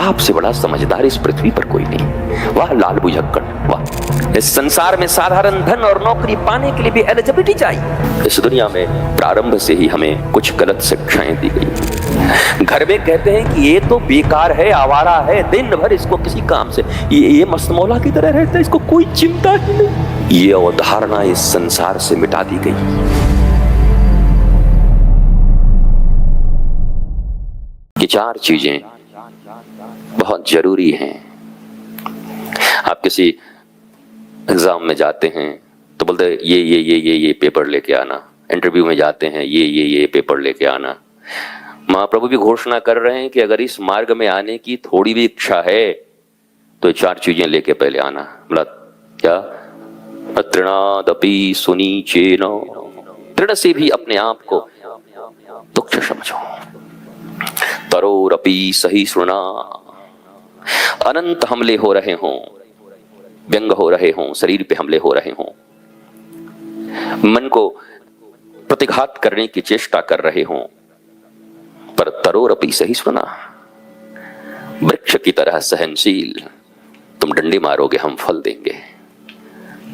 आपसे बड़ा समझदार इस पृथ्वी पर कोई नहीं। वाह लाल बुझक्कड़, वाह। इस संसार में साधारण धन और नौकरी पाने के लिए भी एलिजिबिलिटी चाहिए। इस दुनिया में प्रारंभ से ही हमें कुछ गलत शिक्षाएं दी गई। घर में कहते हैं कि ये तो बेकार है, आवारा है, दिन भर इसको किसी काम से, ये मस्तमौला की तरह रहता है, इसको कोई चिंता ही नहीं। ये अवधारणा इस संसार से मिटा दी गई कि चार चीजें बहुत जरूरी हैं। आप किसी एग्जाम में जाते हैं तो बोलते हैं ये पेपर लेके आना। इंटरव्यू में जाते हैं ये पेपर लेके आना। महाप्रभु भी घोषणा कर रहे हैं कि अगर इस मार्ग में आने की थोड़ी भी इच्छा है तो चार चीजें लेके पहले आना। बोला क्या? तृणादपि सुनीचेन, तृण से भी अपने आप को तुच्छ समझो। तरोरपि सहिष्णुना, अनंत हमले हो रहे हों, व्यंग हो रहे हों, शरीर पे हमले हो रहे हों, मन को प्रतिघात करने की चेष्टा कर रहे हों, पर तरोरपि सहिष्णुना, वृक्ष की तरह सहनशील। तुम डंडे मारोगे हम फल देंगे,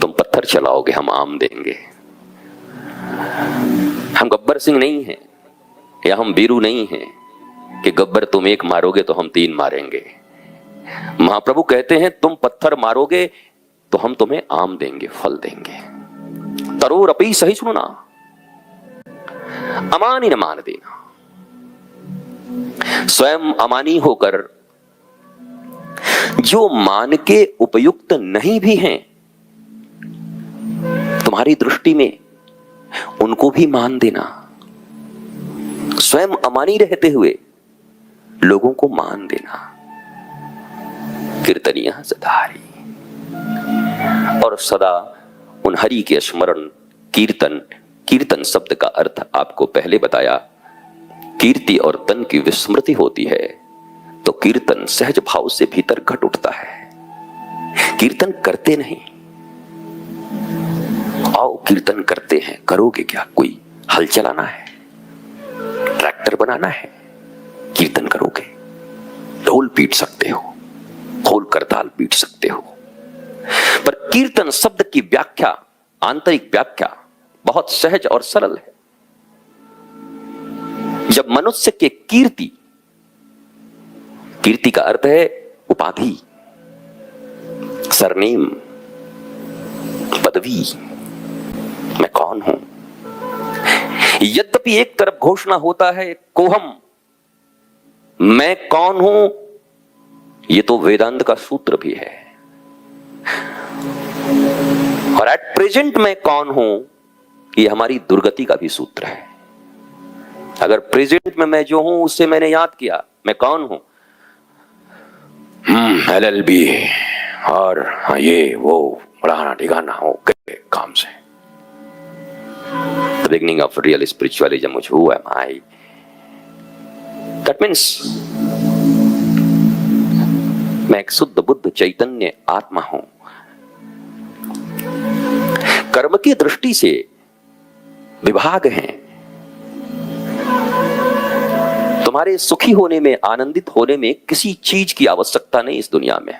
तुम पत्थर चलाओगे हम आम देंगे। हम गब्बर सिंह नहीं हैं या हम बीरू नहीं हैं कि गब्बर तुम एक मारोगे तो हम तीन मारेंगे। महाप्रभु कहते हैं तुम पत्थर मारोगे तो हम तुम्हें आम देंगे, फल देंगे। तरोरपि सहिष्णुना, अमानी न मान देना। स्वयं अमानी होकर जो मान के उपयुक्त नहीं भी हैं, तुम्हारी दृष्टि में उनको भी मान देना। स्वयं अमानी रहते हुए लोगों को मान देना। कीर्तनिया सदाहरि, और सदा उन हरि के स्मरण। कीर्तन, कीर्तन शब्द का अर्थ आपको पहले बताया। कीर्ति और तन की विस्मृति होती है तो कीर्तन सहज भाव से भीतर घट उठता है। कीर्तन करते नहीं, आओ कीर्तन करते हैं। करोगे क्या? कोई हल चलाना है, ट्रैक्टर बनाना है, कीर्तन करोगे। ढोल पीट सकते हो, खोल कर ताल पीट सकते हो, पर कीर्तन शब्द की व्याख्या, आंतरिक व्याख्या बहुत सहज और सरल है। जब मनुष्य के कीर्ति, कीर्ति का अर्थ है उपाधि, सरनेम, पदवी, मैं कौन हूं। यद्यपि एक तरफ घोषणा होता है कोहम, मैं कौन हूं, ये तो वेदांत का सूत्र भी है। और एट प्रेजेंट मैं कौन हूं, ये हमारी दुर्गति का भी सूत्र है। अगर प्रेजेंट में मैं जो हूं उससे मैंने याद किया मैं कौन हूं, LLB और ये वो बढ़ाना ठिकाना हो के काम से। The beginning of real spiritualism, who am I? That means मैं एक शुद्ध बुद्ध चैतन्य आत्मा हूं। कर्म की दृष्टि से विभाग हैं। तुम्हारे सुखी होने में, आनंदित होने में किसी चीज की आवश्यकता नहीं इस दुनिया में।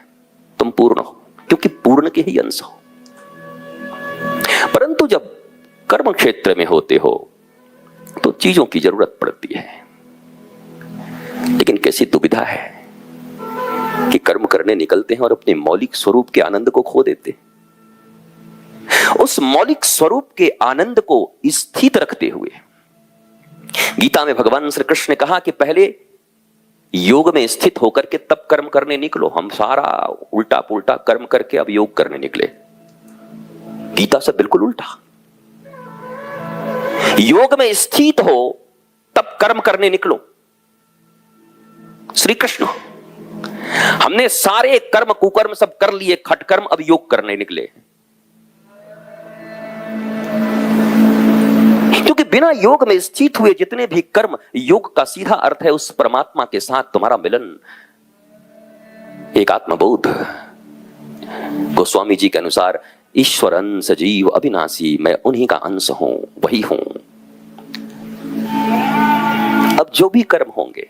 तुम पूर्ण हो क्योंकि पूर्ण के ही अंश हो। परंतु जब कर्म क्षेत्र में होते हो तो चीजों की जरूरत पड़ती है। लेकिन कैसी दुविधा है कि कर्म करने निकलते हैं और अपने मौलिक स्वरूप के आनंद को खो देते। उस मौलिक स्वरूप के आनंद को स्थित रखते हुए गीता में भगवान श्री कृष्ण ने कहा कि पहले योग में स्थित होकर के तब कर्म करने निकलो। हम सारा उल्टा पुल्टा कर्म करके अब योग करने निकले। गीता से बिल्कुल उल्टा। योग में स्थित हो तब कर्म करने निकलो। श्री कृष्ण, हमने सारे कर्म कुकर्म सब कर लिए, खटकर्म, अब योग करने निकले। क्योंकि बिना योग में स्थित हुए जितने भी कर्म, योग का सीधा अर्थ है उस परमात्मा के साथ तुम्हारा मिलन, एक आत्मबोध। गोस्वामी जी के अनुसार ईश्वर अंश जीव अविनाशी, मैं उन्हीं का अंश हूं, वही हूं। अब जो भी कर्म होंगे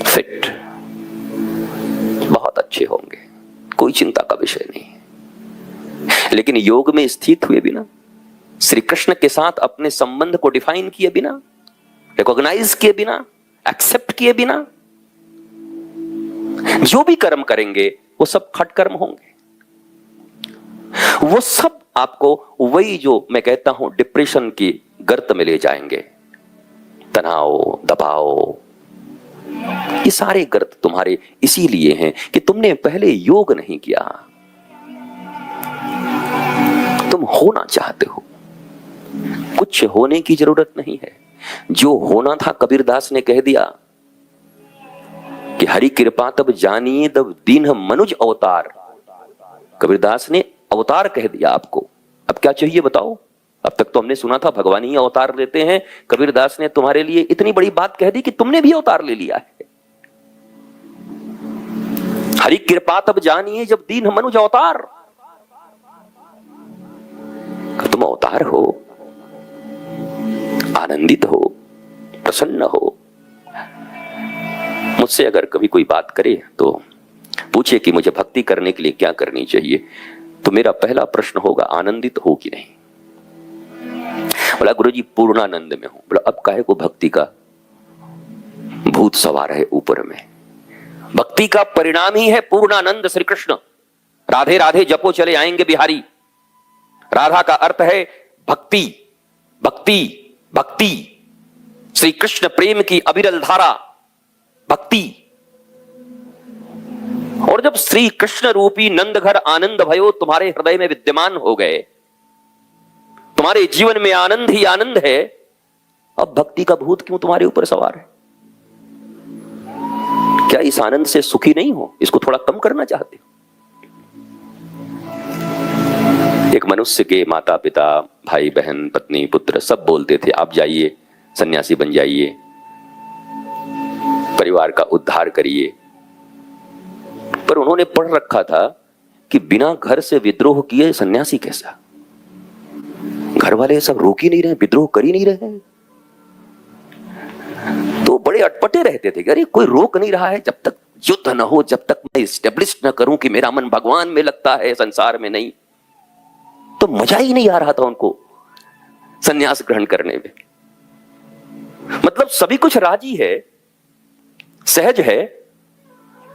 फिट, अच्छे होंगे, कोई चिंता का विषय नहीं। लेकिन योग में स्थित हुए बिना, श्री कृष्ण के साथ अपने संबंध को डिफाइन किए बिना, रिकॉग्नाइज किए बिना, एक्सेप्ट किए बिना जो भी कर्म करेंगे वो सब खट कर्म होंगे। वो सब आपको वही जो मैं कहता हूं डिप्रेशन की गर्त में ले जाएंगे। तनाव, दबाव, ये सारे गर्त तुम्हारे इसीलिए हैं कि तुमने पहले योग नहीं किया। तुम होना चाहते हो, कुछ होने की जरूरत नहीं है। जो होना था, कबीरदास ने कह दिया कि हरि कृपा तब जानिए तब दीन मनुज अवतार। कबीरदास ने अवतार कह दिया आपको, अब क्या चाहिए बताओ। अब तक तो हमने सुना था भगवान ही अवतार लेते हैं, कबीरदास ने तुम्हारे लिए इतनी बड़ी बात कह दी कि तुमने भी अवतार ले लिया है। हरि कृपा तब जानिए जब दीन मनुज अवतार। तुम अवतार हो, आनंदित हो, प्रसन्न हो। मुझसे अगर कभी कोई बात करे तो पूछे कि मुझे भक्ति करने के लिए क्या करनी चाहिए, तो मेरा पहला प्रश्न होगा आनंदित हो कि नहीं। बोला गुरुजी पूर्णानंद में हूं। बोला अब काहे को भक्ति का भूत सवार है ऊपर में। भक्ति का परिणाम ही है पूर्णानंद। श्री कृष्ण राधे राधे जपो चले आएंगे बिहारी। राधा का अर्थ है भक्ति, भक्ति, भक्ति। श्री कृष्ण प्रेम की अविरल धारा, भक्ति। और जब श्री कृष्ण रूपी नंद घर आनंद भयो तुम्हारे हृदय में विद्यमान हो गए, तुम्हारे जीवन में आनंद ही आनंद है, अब भक्ति का भूत क्यों तुम्हारे ऊपर सवार है? क्या इस आनंद से सुखी नहीं हो? इसको थोड़ा कम करना चाहते हो? एक मनुष्य के माता पिता, भाई बहन, पत्नी, पुत्र सब बोलते थे आप जाइए सन्यासी बन जाइए, परिवार का उद्धार करिए। पर उन्होंने पढ़ रखा था कि बिना घर से विद्रोह किए सन्यासी कैसा? घर वाले सब रोक ही नहीं रहे, विद्रोह कर ही नहीं रहे, तो बड़े अटपटे रहते थे कि अरे कोई रोक नहीं रहा है, जब तक युद्ध न हो, जब तक मैं इस्टेब्लिश न करूं कि मेरा मन भगवान में लगता है संसार में नहीं, तो मजा ही नहीं आ रहा था उनको सन्यास ग्रहण करने में। मतलब सभी कुछ राजी है, सहज है।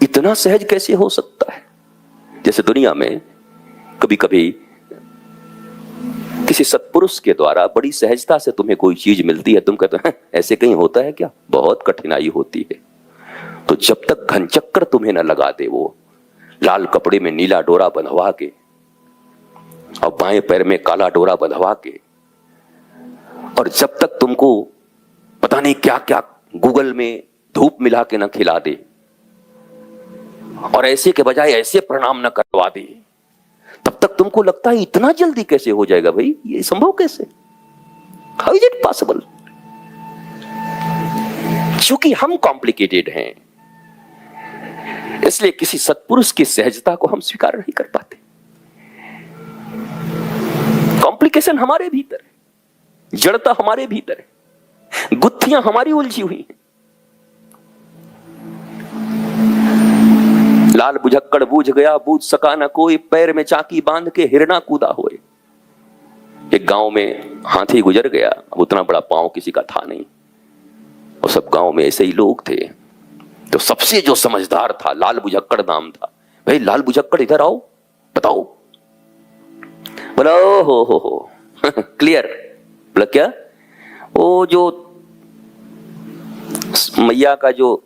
इतना सहज कैसे हो सकता है? जैसे दुनिया में कभी कभी किसी सत्पुरुष के द्वारा बड़ी सहजता से तुम्हें कोई चीज मिलती है, तुम कहते हैं ऐसे कहीं होता है क्या? बहुत कठिनाई होती है। तो जब तक घनचक्कर तुम्हें न लगा दे, वो लाल कपड़े में नीला डोरा बंधवा के और बाएं पैर में काला डोरा बंधवा के, और जब तक तुमको पता नहीं क्या क्या गूगल में धूप मिला के न खिला दे, और ऐसे के बजाय ऐसे प्रणाम न करवा दे, तब तक तुमको लगता है इतना जल्दी कैसे हो जाएगा भाई? ये संभव कैसे? How is it possible? क्योंकि हम कॉम्प्लिकेटेड हैं, इसलिए किसी सत्पुरुष की सहजता को हम स्वीकार नहीं कर पाते। कॉम्प्लिकेशन हमारे भीतर है, जड़ता हमारे भीतर है, गुत्थियां हमारी उलझी हुई हैं। लाल बुझक्कड़ बूझ गया, बूझ सका न कोई, पैर में चाकी बांध के हिरना कूदा होए। एक गांव में हाथी गुजर गया, अब उतना बड़ा पांव किसी का था नहीं, और सब गांव में ऐसे ही लोग थे। तो सबसे जो समझदार था, लाल बुझक्कड़ नाम था, भाई लाल बुझक्कड़ इधर आओ, बताओ। बोला हो क्लियर। बोला क्या? वो जो मैया का जो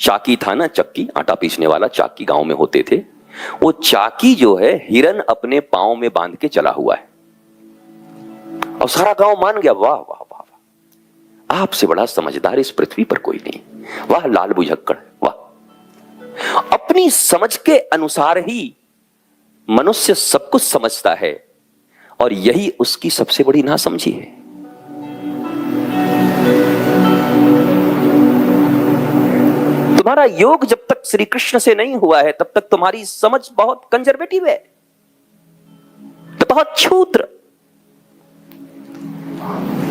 चाकी था ना, चक्की, आटा पीसने वाला चाकी गांव में होते थे, वो चाकी जो है हिरन अपने पांव में बांध के चला हुआ है। और सारा गांव मान गया, वाह वाह वाह वाह, आपसे बड़ा समझदार इस पृथ्वी पर कोई नहीं, वाह लाल बुझक्कड़, वाह। अपनी समझ के अनुसार ही मनुष्य सब कुछ समझता है, और यही उसकी सबसे बड़ी नासमझी है। तुम्हारा योग जब तक श्री कृष्ण से नहीं हुआ है, तब तक तुम्हारी समझ बहुत कंजर्वेटिव है, तो बहुत क्षुद्र,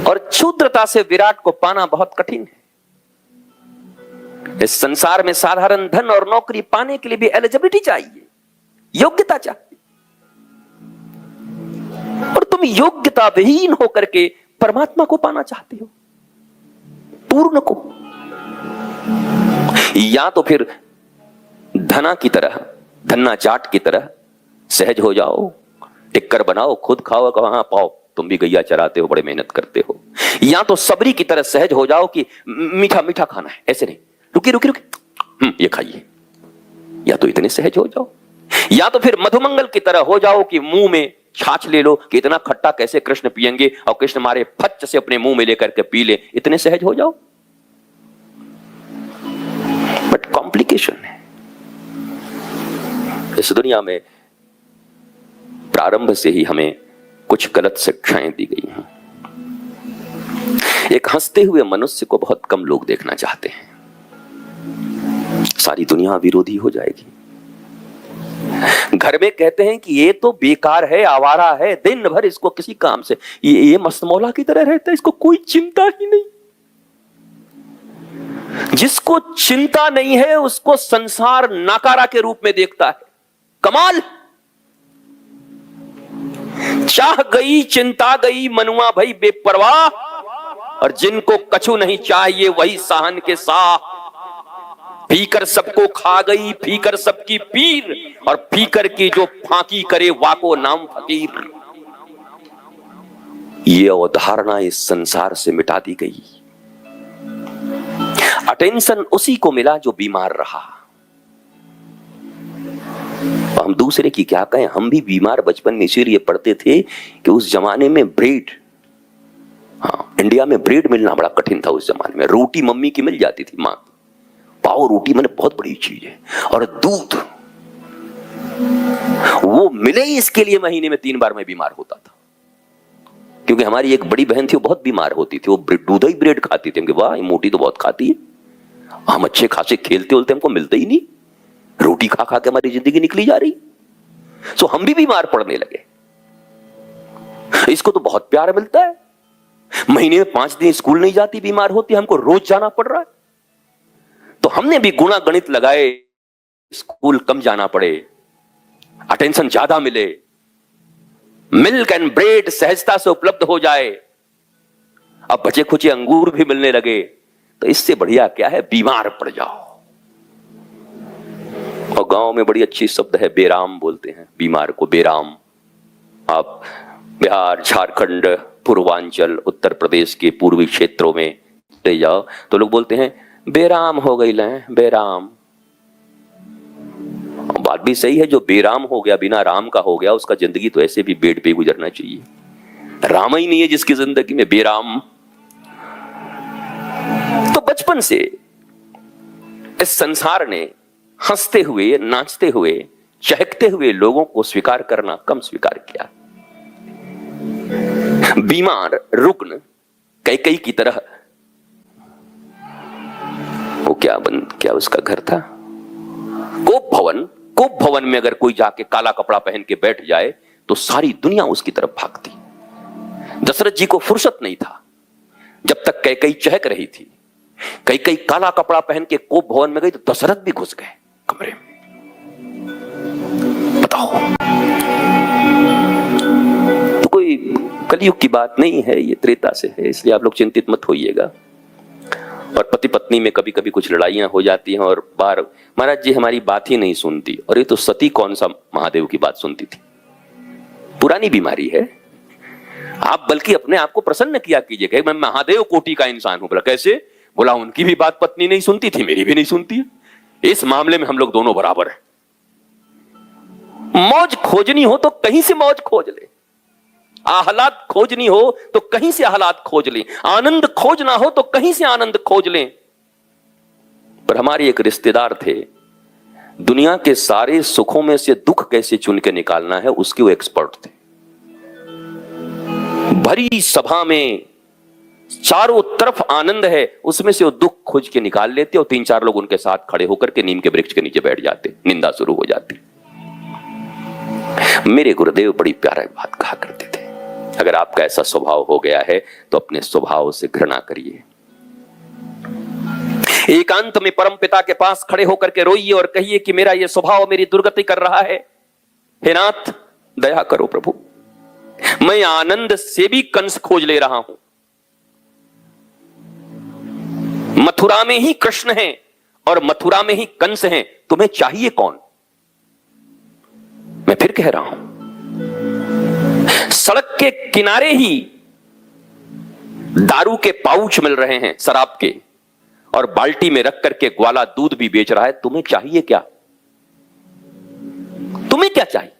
और क्षुद्रता से विराट को पाना बहुत कठिन है। इस संसार में साधारण धन और नौकरी पाने के लिए भी एलिजिबिलिटी चाहिए, योग्यता चाहिए, और तुम योग्यता विहीन होकर के परमात्मा को पाना चाहते हो, पूर्ण को। या तो फिर धना की तरह, धन्ना चाट की तरह सहज हो जाओ, टिक्कर बनाओ, खुद खाओ, कहां पाओ, तुम भी गैया चराते हो, बड़े मेहनत करते हो। या तो सबरी की तरह सहज हो जाओ कि मीठा मीठा खाना है, ऐसे नहीं, रुकी रुकी रुकी, ये खाइए। या तो इतने सहज हो जाओ, या तो फिर मधुमंगल की तरह हो जाओ कि मुंह में छाछ ले लो कि इतना खट्टा कैसे कृष्ण पिएंगे, और कृष्ण मारे फच से अपने मुंह में लेकर के पी ले, इतने सहज हो जाओ। बट कॉम्प्लिकेशन है इस दुनिया में। प्रारंभ से ही हमें कुछ गलत शिक्षाएं दी गई हैं। एक हंसते हुए मनुष्य को बहुत कम लोग देखना चाहते हैं, सारी दुनिया विरोधी हो जाएगी। घर में कहते हैं कि ये तो बेकार है, आवारा है, दिन भर इसको किसी काम से, ये मस्तमौला की तरह रहता है, इसको कोई चिंता ही नहीं। जिसको चिंता नहीं है उसको संसार नाकारा के रूप में देखता है। कमाल। चाह गई चिंता गई, मनुआ भई बेपरवाह, और जिनको कछु नहीं चाहिए वही साहन के साह। पीकर सबको खा गई, पीकर सबकी पीर, और पीकर की जो फांकी करे वाको नाम फकीर। ये अवधारणा इस संसार से मिटा दी गई। अटेंशन उसी को मिला जो बीमार रहा। हम दूसरे की क्या कहें, हम भी बीमार बचपन में इसीलिए पढ़ते थे कि उस जमाने में ब्रेड, हाँ, इंडिया में ब्रेड मिलना बड़ा कठिन था उस जमाने में। रोटी मम्मी की मिल जाती थी, मां की पाव रोटी मैंने बहुत बड़ी चीज है, और दूध वो मिले ही इसके लिए महीने में 3 बार मैं बीमार होता था। क्योंकि हमारी एक बड़ी बहन थी, वो बहुत बीमार होती थी, वो दूध ही ब्रेड खाती थी। वाह, ये मोटी तो बहुत खाती है, हम अच्छे खासे खेलते उलते हमको मिलते ही नहीं, रोटी खा खा के हमारी जिंदगी निकली जा रही। सो हम भी बीमार पड़ने लगे। इसको तो बहुत प्यार मिलता है, महीने में 5 दिन स्कूल नहीं जाती, बीमार होती, हमको रोज जाना पड़ रहा है। तो हमने भी गुणा गणित लगाए, स्कूल कम जाना पड़े, अटेंशन ज्यादा मिले, मिल्क एंड ब्रेड सहजता से उपलब्ध हो जाए, अब बचे खुचे अंगूर भी मिलने लगे, तो इससे बढ़िया क्या है, बीमार पड़ जाओ। और गांव में बड़ी अच्छी शब्द है, बेराम बोलते हैं बीमार को, बेराम। आप बिहार, झारखंड, पूर्वांचल, उत्तर प्रदेश के पूर्वी क्षेत्रों में ले जाओ तो लोग बोलते हैं बेराम हो गई ले, बेराम। बात भी सही है, जो बेराम हो गया, बिना राम का हो गया, उसका जिंदगी तो ऐसे भी बेड पे गुजरना चाहिए। राम ही नहीं है जिसकी जिंदगी में, बेराम। तो बचपन से इस संसार ने हंसते हुए, नाचते हुए, चहकते हुए लोगों को स्वीकार करना कम स्वीकार किया। बीमार, रुग्ण, कैकई की तरह, वो क्या उसका घर था, कोप भवन। कोप भवन में अगर कोई जाके काला कपड़ा पहन के बैठ जाए तो सारी दुनिया उसकी तरफ भागती। दशरथ जी को फुर्सत नहीं था, जब तक कैकई चहक रही थी। कैकई काला कपड़ा पहन के कोप भवन में गई तो दशरथ भी घुस गए कमरे में। बताओ, तो कोई कलयुग की बात नहीं है, ये त्रेता से है, इसलिए आप लोग चिंतित मत होइएगा। और पति पत्नी में कभी कभी कुछ लड़ाइयां हो जाती हैं, और बार महाराज जी हमारी बात ही नहीं सुनती, और ये तो सती कौन सा महादेव की बात सुनती थी, पुरानी बीमारी है। आप बल्कि अपने आप को प्रसन्न किया कीजिए, मैं महादेव कोटि का इंसान हूं। बोला कैसे? बोला उनकी भी बात पत्नी नहीं सुनती थी, मेरी भी नहीं सुनती है, इस मामले में हम लोग दोनों बराबर हैं। मौज खोजनी हो तो कहीं से मौज खोज ले, आह्लाद खोजनी हो तो कहीं से आह्लाद खोज लें, आनंद खोजना हो तो कहीं से आनंद खोज लें। पर हमारे एक रिश्तेदार थे, दुनिया के सारे सुखों में से दुख कैसे चुन के निकालना है उसके वो एक्सपर्ट थे। भरी सभा में चारों तरफ आनंद है, उसमें से वो दुख खोज के निकाल लेते और 3-4 लोग उनके साथ खड़े होकर के नीम के वृक्ष के नीचे बैठ जाते, निंदा शुरू हो जाती। मेरे गुरुदेव बड़ी प्यारा बात कहा करते थे, अगर आपका ऐसा स्वभाव हो गया है तो अपने स्वभाव से घृणा करिए। एकांत में परम पिता के पास खड़े होकर के रोइए और कहिए कि मेरा यह स्वभाव मेरी दुर्गति कर रहा है, हे नाथ दया करो प्रभु, मैं आनंद से भी कंस खोज ले रहा हूं। मथुरा में ही कृष्ण हैं और मथुरा में ही कंस हैं, तुम्हें चाहिए कौन? मैं फिर कह रहा हूं, सड़क के किनारे ही दारू के पाउच मिल रहे हैं शराब के, और बाल्टी में रख करके ग्वाला दूध भी बेच रहा है, तुम्हें चाहिए क्या? तुम्हें क्या चाहिए?